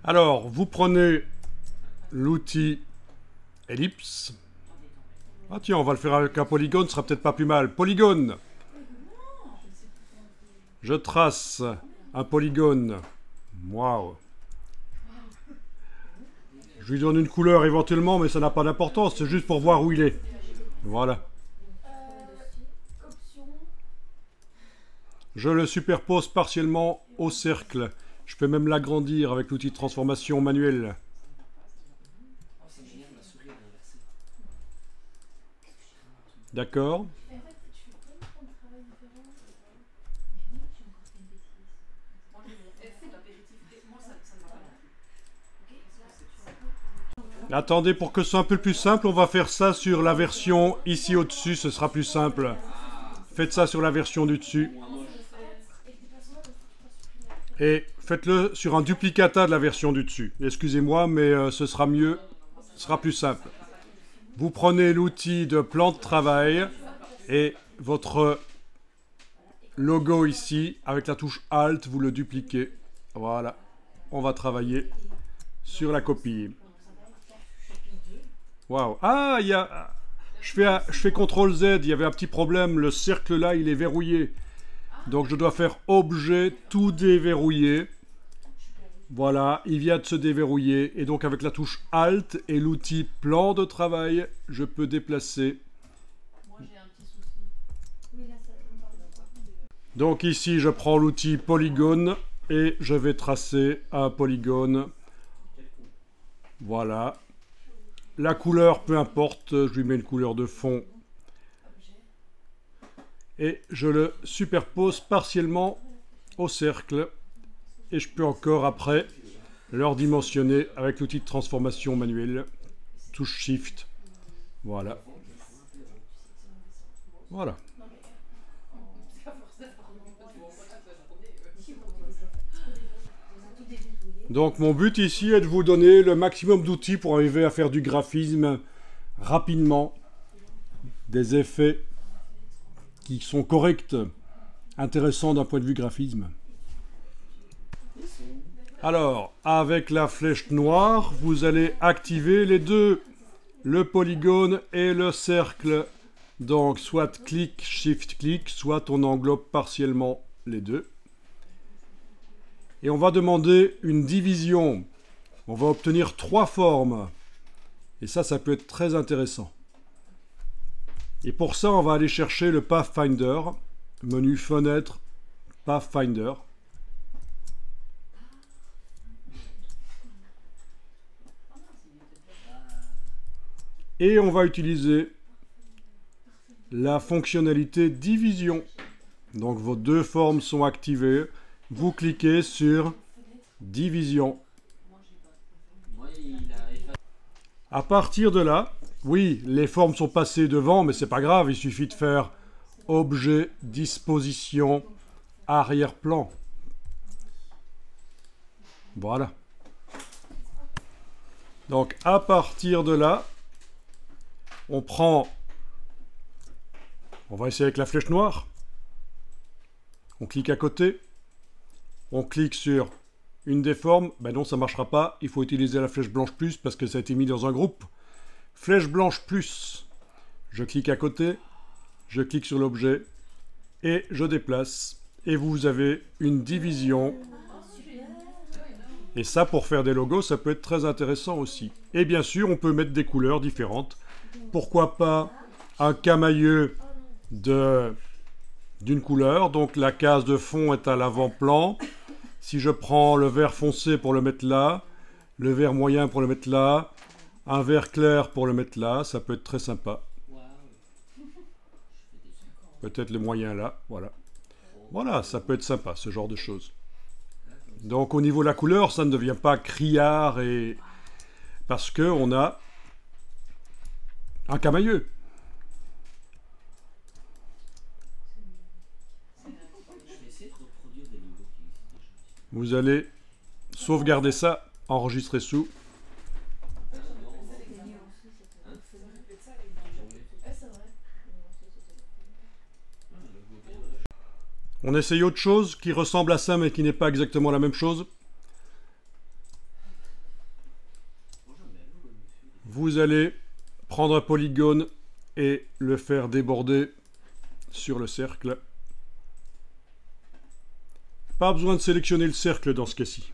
Alors, vous prenez l'outil ellipse. Ah tiens, on va le faire avec un polygone, ce sera peut-être pas plus mal. Polygone. Je trace un polygone. Waouh. Je lui donne une couleur éventuellement, mais ça n'a pas d'importance, c'est juste pour voir où il est. Voilà. Je le superpose partiellement au cercle. Je peux même l'agrandir avec l'outil de transformation manuelle. D'accord. Attendez, pour que ce soit un peu plus simple, on va faire ça sur la version ici au-dessus, ce sera plus simple. Faites ça sur la version du dessus. Et faites-le sur un duplicata de la version du dessus. Excusez-moi, mais ce sera mieux, ce sera plus simple. Vous prenez l'outil de plan de travail et votre logo ici, avec la touche Alt, vous le dupliquez. Voilà, on va travailler sur la copie. Waouh. Ah, il y a... Je fais CTRL Z, il y avait un petit problème, le cercle là, il est verrouillé. Donc je dois faire objet, tout déverrouiller. Voilà, il vient de se déverrouiller. Et donc avec la touche Alt et l'outil plan de travail, je peux déplacer. Donc ici, je prends l'outil polygone et je vais tracer un polygone. Voilà. La couleur, peu importe, je lui mets une couleur de fond. Et je le superpose partiellement au cercle. Et je peux encore après le redimensionner avec l'outil de transformation manuelle. Touche Shift. Voilà. Voilà. Donc mon but ici est de vous donner le maximum d'outils pour arriver à faire du graphisme rapidement. Des effets qui sont corrects, intéressants d'un point de vue graphisme. Alors, avec la flèche noire, vous allez activer les deux, le polygone et le cercle. Donc, soit clic, shift, clic, soit on englobe partiellement les deux. Et on va demander une division. On va obtenir 3 formes. Et ça peut être très intéressant. Et pour ça, on va aller chercher le Pathfinder. Menu Fenêtre, Pathfinder. Et on va utiliser la fonctionnalité division. Donc vos deux formes sont activées. Vous cliquez sur division. À partir de là, oui, les formes sont passées devant, mais c'est pas grave, il suffit de faire objet, disposition, arrière-plan. Voilà. Donc à partir de là, on va essayer avec la flèche noire. On clique à côté. On clique sur une des formes. Ben non, ça ne marchera pas. Il faut utiliser la flèche blanche plus parce que ça a été mis dans un groupe. Flèche blanche plus. Je clique à côté. Je clique sur l'objet. Et je déplace. Et vous avez une division. Et ça, pour faire des logos, ça peut être très intéressant aussi. Et bien sûr, on peut mettre des couleurs différentes. Pourquoi pas un camailleux d'une couleur. Donc la case de fond est à l'avant-plan. Si je prends le vert foncé pour le mettre là, le vert moyen pour le mettre là, un vert clair pour le mettre là, ça peut être très sympa. Peut-être le moyen là, voilà. Voilà, ça peut être sympa, ce genre de choses. Donc au niveau de la couleur, ça ne devient pas criard et... parce qu'on a un camailleux. Vous allez sauvegarder ça, enregistrer sous. On essaye autre chose qui ressemble à ça mais qui n'est pas exactement la même chose. vous allez prendre un polygone et le faire déborder sur le cercle. Pas besoin de sélectionner le cercle dans ce cas-ci.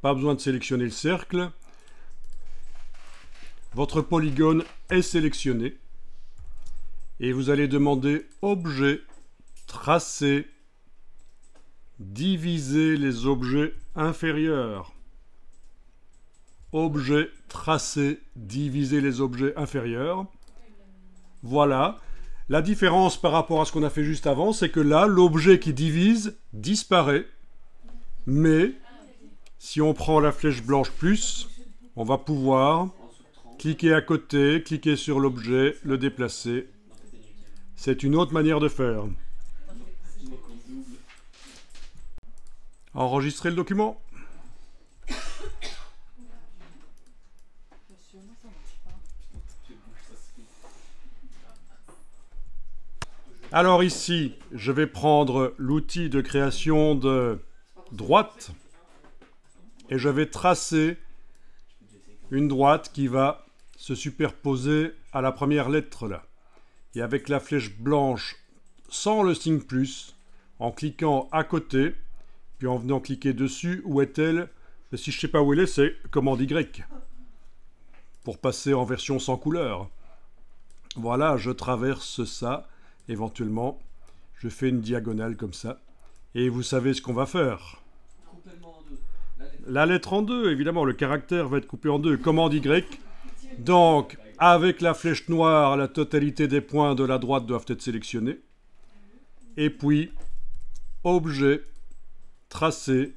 Pas besoin de sélectionner le cercle. Votre polygone est sélectionné. Et vous allez demander Objet, Tracer, Diviser les objets inférieurs. Objet, Tracer, Diviser les objets inférieurs. Voilà. La différence par rapport à ce qu'on a fait juste avant, c'est que là, l'objet qui divise disparaît. Mais si on prend la flèche blanche plus, on va pouvoir cliquer à côté, cliquer sur l'objet, le déplacer. C'est une autre manière de faire. Enregistrer le document. Alors ici, je vais prendre l'outil de création de droite et je vais tracer une droite qui va se superposer à la première lettre là. Et avec la flèche blanche sans le signe plus, en cliquant à côté, puis en venant cliquer dessus, où est-elle? Si je ne sais pas où elle est, c'est commande Y. Pour passer en version sans couleur. Voilà, je traverse ça. Éventuellement, je fais une diagonale comme ça. Et vous savez ce qu'on va faire. La lettre en deux, évidemment, le caractère va être coupé en deux. Commande Y. Donc, avec la flèche noire, la totalité des points de la droite doivent être sélectionnés. Et puis, Objet, Tracer,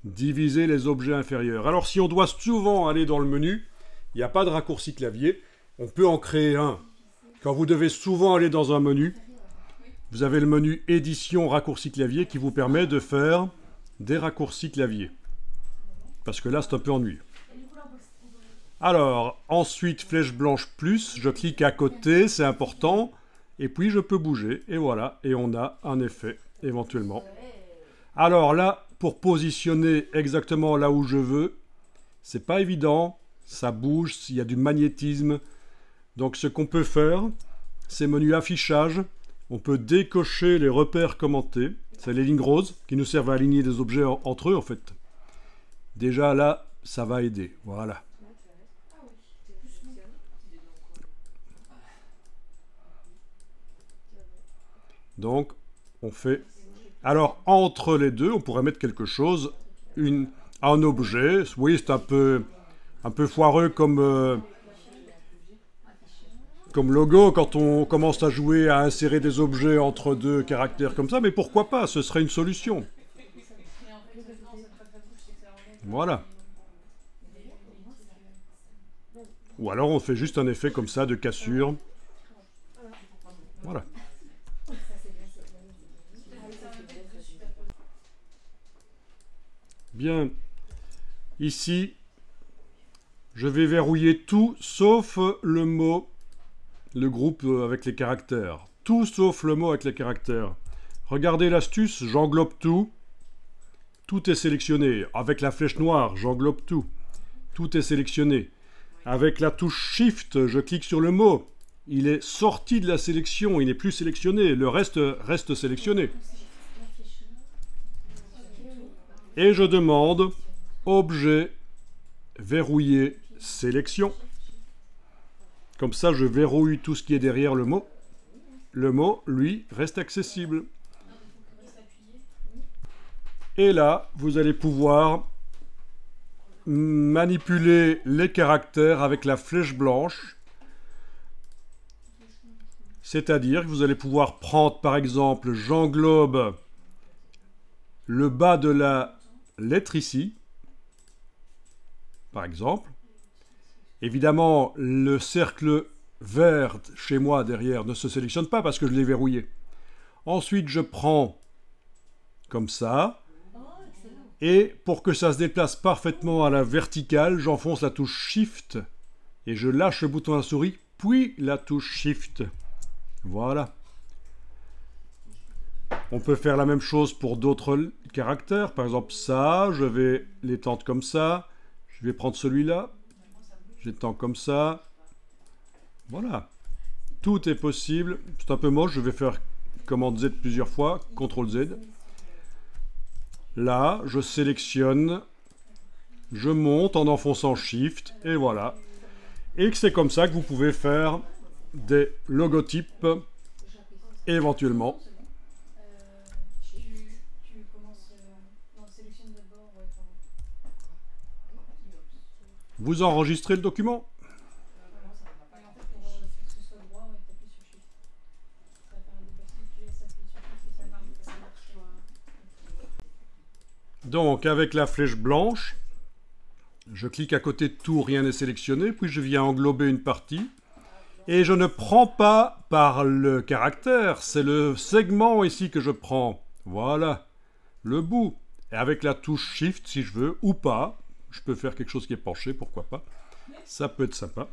Diviser les objets inférieurs. Alors, si on doit souvent aller dans le menu, il n'y a pas de raccourci clavier. On peut en créer un. Quand vous devez souvent aller dans un menu, vous avez le menu Édition raccourci clavier qui vous permet de faire des raccourcis clavier. Parce que là, c'est un peu ennuyeux. Alors, ensuite, flèche blanche plus, je clique à côté, c'est important, et puis je peux bouger, et voilà, et on a un effet, éventuellement. Alors là, pour positionner exactement là où je veux, c'est pas évident, ça bouge, il y a du magnétisme. Donc ce qu'on peut faire, c'est menu affichage, on peut décocher les repères commentés, c'est les lignes roses qui nous servent à aligner des objets entre eux en fait. Déjà là, ça va aider, voilà. Donc, on fait... Alors, entre les deux, on pourrait mettre quelque chose, un objet. Oui, c'est un peu foireux comme logo quand on commence à jouer, à insérer des objets entre deux caractères comme ça. Mais pourquoi pas? Ce serait une solution. Voilà. Ou alors on fait juste un effet comme ça de cassure. Voilà. Bien. Ici, je vais verrouiller tout sauf le mot, le groupe avec les caractères. Tout sauf le mot avec les caractères. Regardez l'astuce, j'englobe tout. Tout est sélectionné. Avec la flèche noire, j'englobe tout. Tout est sélectionné. Avec la touche Shift, je clique sur le mot. Il est sorti de la sélection, il n'est plus sélectionné. Le reste reste sélectionné. Et je demande Objet, verrouiller, sélection. Comme ça, je verrouille tout ce qui est derrière le mot. Le mot, lui, reste accessible. Et là, vous allez pouvoir manipuler les caractères avec la flèche blanche. C'est-à-dire que vous allez pouvoir prendre, par exemple, j'englobe le bas de la lettre ici, par exemple. Évidemment, le cercle vert chez moi derrière ne se sélectionne pas parce que je l'ai verrouillé. Ensuite, je prends comme ça. Et pour que ça se déplace parfaitement à la verticale, j'enfonce la touche Shift et je lâche le bouton à la souris puis la touche Shift. Voilà. On peut faire la même chose pour d'autres caractères. Par exemple, ça, je vais l'étendre comme ça. Je vais prendre celui-là. J'étends comme ça. Voilà. Tout est possible. C'est un peu moche. Je vais faire commande Z plusieurs fois. CTRL Z. Là, je sélectionne. Je monte en enfonçant Shift. Et voilà. Et c'est comme ça que vous pouvez faire des logotypes éventuellement. Vous enregistrez le document. Donc, avec la flèche blanche, je clique à côté de tout, rien n'est sélectionné, puis je viens englober une partie. Et je ne prends pas par le caractère, c'est le segment ici que je prends. Voilà, le bout. Et avec la touche Shift, si je veux, ou pas, je peux faire quelque chose qui est penché, pourquoi pas. Ça peut être sympa.